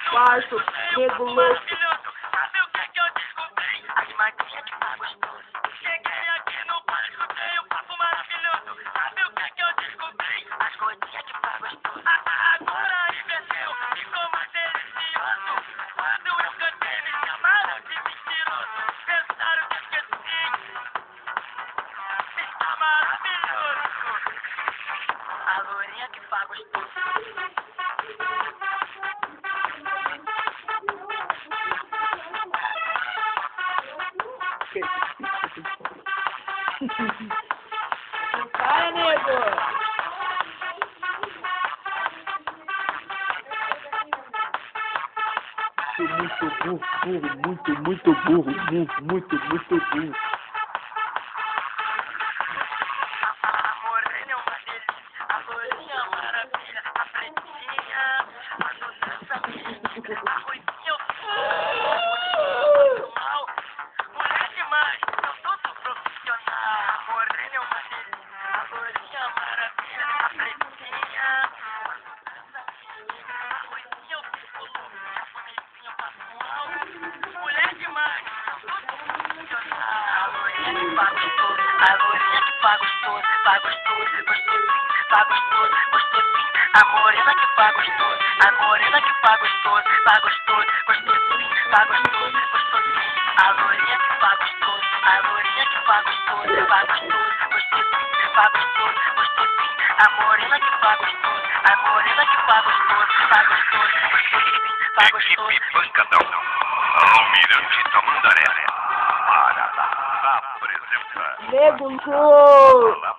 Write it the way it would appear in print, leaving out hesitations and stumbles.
Quarto, nego louco. Sabe o que eu descobri? As magrinhas que tá gostoso. Cheguei aqui no bar, escutei um papo maravilhoso. Sabe o que eu descobri? As gordinhas que tá gostoso. Agora inverteu, ficou mais delicioso. Quando eu cantei, me chamaram de mentiroso. Pensaram que esqueci. Está maravilhoso. A lourinha que tá gostoso. Para, nego! Muito burro, muito burro. A morena é uma delícia, a lourinha é uma maravilha, a pretinha, a doença mística, a ruivinha eu fico mal. Mulher demais, eu sou profissional. A morena é uma delícia, a lourinha é uma maravilha, a pretinha, a doença mística, a ruivinha eu fico louco, a bonitinha eu passo mal. Mulher demais, eu sou profissional. A lourinha que pá gostoso, a lourinha que pá gostoso, pá gostoso, gostosinho, pá gostoso, gostosinho. A morena que pá gostoso, a morena que pá gostoso, gostosinho, pá gostoso, gostosinho. A lourinha que pá gostoso, a lourinha que pá gostoso, pá gostoso, gostosinho, pá gostoso, gostosinho. A morena que pá gostoso, a morena que pá gostoso, gostosinho, pá gostoso. Equipe Pancadão, Almirante Tamandaré, para apresenta Nego louco!